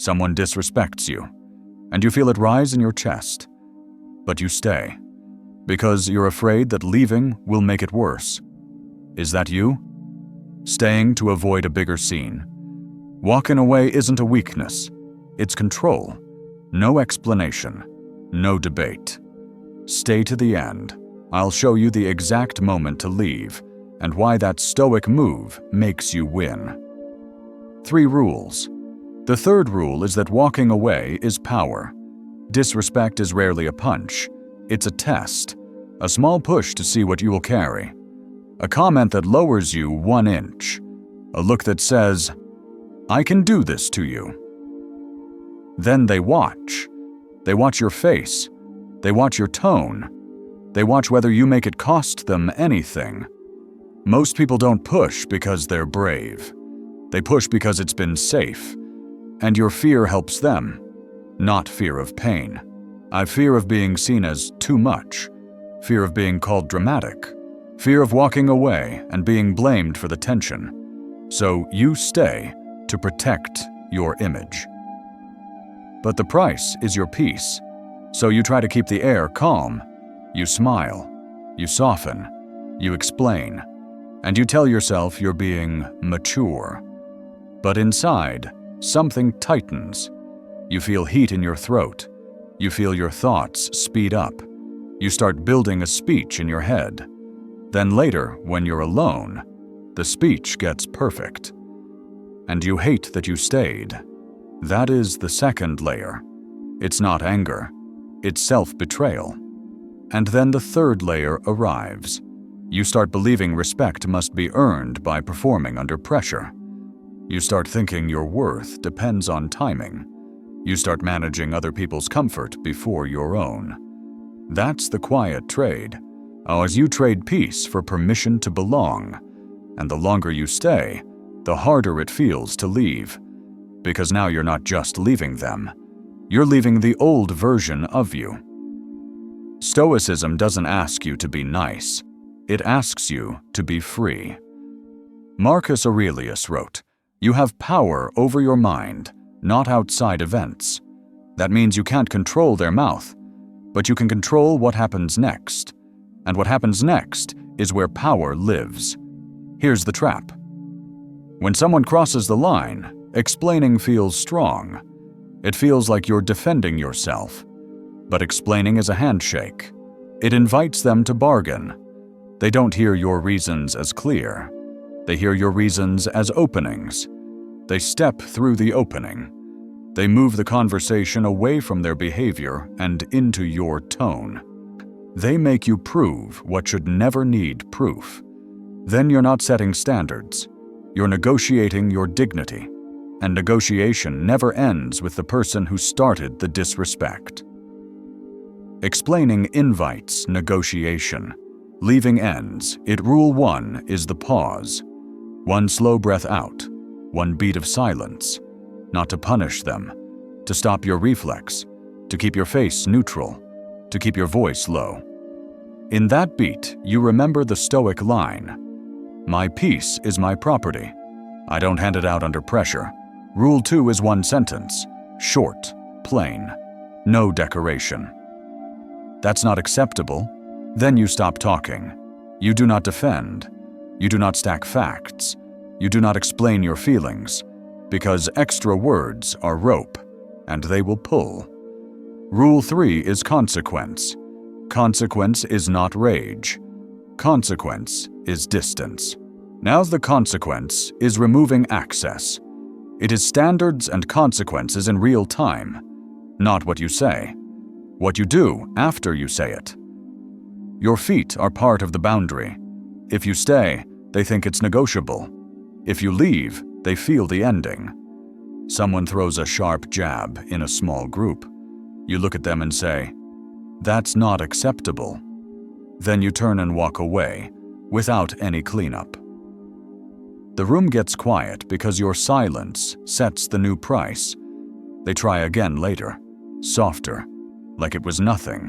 Someone disrespects you, and you feel it rise in your chest. But you stay, because you're afraid that leaving will make it worse. Is that you? Staying to avoid a bigger scene. Walking away isn't a weakness. It's control. No explanation. No debate. Stay to the end. I'll show you the exact moment to leave and why that stoic move makes you win. 3 rules. The third rule is that walking away is power. Disrespect is rarely a punch. It's a test. A small push to see what you will carry. A comment that lowers you 1 inch. A look that says, "I can do this to you." Then they watch. They watch your face. They watch your tone. They watch whether you make it cost them anything. Most people don't push because they're brave. They push because it's been safe. And your fear helps them, not fear of pain. I fear of being seen as too much. Fear of being called dramatic. Fear of walking away and being blamed for the tension. So you stay to protect your image. But the price is your peace. So you try to keep the air calm. You smile. You soften. You explain. And you tell yourself you're being mature. But inside, something tightens. You feel heat in your throat. You feel your thoughts speed up. You start building a speech in your head. Then later, when you're alone, the speech gets perfect. And you hate that you stayed. That is the second layer. It's not anger. It's self-betrayal. And then the third layer arrives. You start believing respect must be earned by performing under pressure. You start thinking your worth depends on timing. You start managing other people's comfort before your own. That's the quiet trade. As you trade peace for permission to belong. And the longer you stay, the harder it feels to leave. Because now you're not just leaving them. You're leaving the old version of you. Stoicism doesn't ask you to be nice. It asks you to be free. Marcus Aurelius wrote, "You have power over your mind, not outside events." That means you can't control their mouth, but you can control what happens next. And what happens next is where power lives. Here's the trap. When someone crosses the line, explaining feels strong. It feels like you're defending yourself. But explaining is a handshake. It invites them to bargain. They don't hear your reasons as clear. They hear your reasons as openings. They step through the opening. They move the conversation away from their behavior and into your tone. They make you prove what should never need proof. Then you're not setting standards. You're negotiating your dignity. And negotiation never ends with the person who started the disrespect. Explaining invites negotiation. Leaving ends. Rule 1 is the pause. 1 slow breath out. 1 beat of silence. Not to punish them. To stop your reflex. To keep your face neutral. To keep your voice low. In that beat, you remember the Stoic line, "My peace is my property. I don't hand it out under pressure." Rule 2 is 1 sentence, short, plain, no decoration. That's not acceptable. Then you stop talking. You do not defend. You do not stack facts. You do not explain your feelings, because extra words are rope, and they will pull. Rule 3 is consequence. Consequence is not rage. Consequence is distance. Now the consequence is removing access. It is standards and consequences in real time, not what you say. What you do after you say it. Your feet are part of the boundary. If you stay, they think it's negotiable. If you leave, they feel the ending. Someone throws a sharp jab in a small group. You look at them and say, "That's not acceptable." Then you turn and walk away, without any cleanup. The room gets quiet because your silence sets the new price. They try again later, softer, like it was nothing.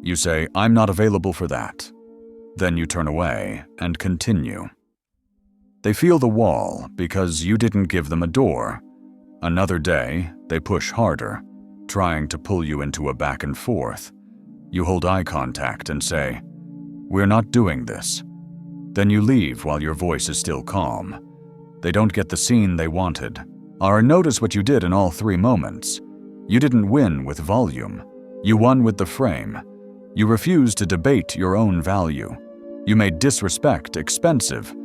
You say, "I'm not available for that." Then you turn away and continue. They feel the wall because you didn't give them a door. Another day, they push harder, trying to pull you into a back and forth. You hold eye contact and say, "We're not doing this." Then you leave while your voice is still calm. They don't get the scene they wanted. Or notice what you did in all 3 moments. You didn't win with volume. You won with the frame. You refused to debate your own value. You made disrespect expensive.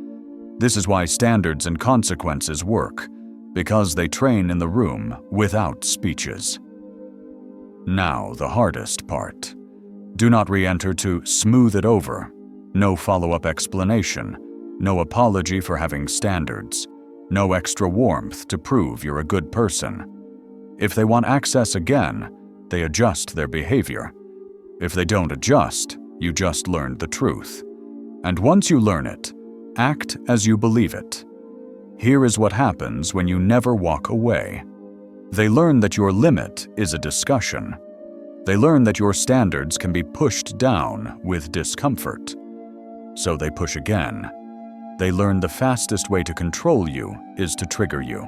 This is why standards and consequences work, because they train in the room without speeches. Now, the hardest part. Do not re-enter to smooth it over. No follow-up explanation. No apology for having standards. No extra warmth to prove you're a good person. If they want access again, they adjust their behavior. If they don't adjust, you just learned the truth. And once you learn it, act as you believe it. Here is what happens when you never walk away. They learn that your limit is a discussion. They learn that your standards can be pushed down with discomfort. So they push again. They learn the fastest way to control you is to trigger you.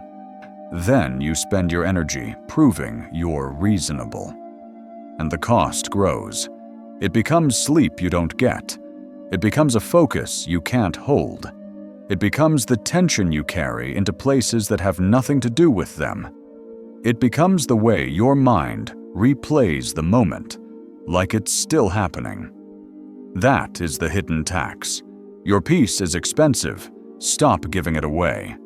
Then you spend your energy proving you're reasonable. And the cost grows. It becomes sleep you don't get. It becomes a focus you can't hold. It becomes the tension you carry into places that have nothing to do with them. It becomes the way your mind replays the moment, like it's still happening. That is the hidden tax. Your peace is expensive. Stop giving it away.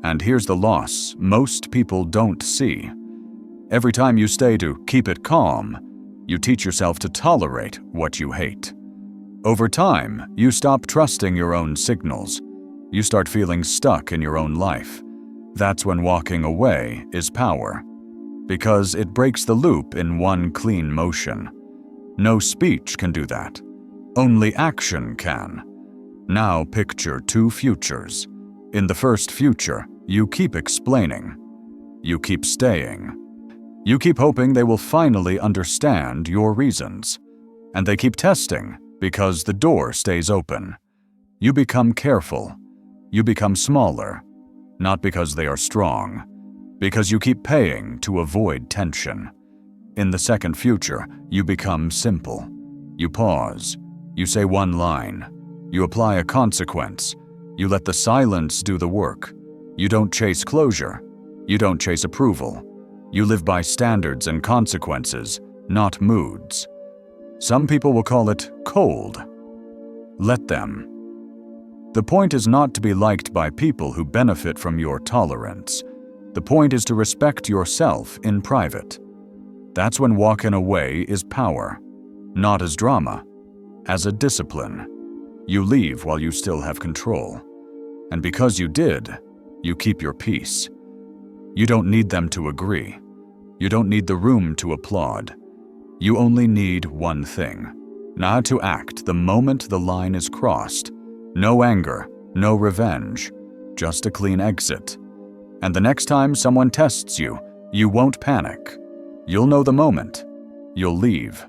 And here's the loss most people don't see. Every time you stay to keep it calm, you teach yourself to tolerate what you hate. Over time, you stop trusting your own signals. You start feeling stuck in your own life. That's when walking away is power, because it breaks the loop in one clean motion. No speech can do that. Only action can. Now picture 2 futures. In the first future, you keep explaining. You keep staying. You keep hoping they will finally understand your reasons. And they keep testing because the door stays open. You become careful. You become smaller. Not because they are strong, because you keep paying to avoid tension. In the second future, you become simple. You pause. You say one line. You apply a consequence. You let the silence do the work. You don't chase closure. You don't chase approval. You live by standards and consequences, not moods. Some people will call it cold. Let them. The point is not to be liked by people who benefit from your tolerance. The point is to respect yourself in private. That's when walking away is power, not as drama, as a discipline. You leave while you still have control. And because you did, you keep your peace. You don't need them to agree. You don't need the room to applaud. You only need one thing: not to act the moment the line is crossed. No anger, no revenge, just a clean exit. And the next time someone tests you, you won't panic. You'll know the moment. You'll leave.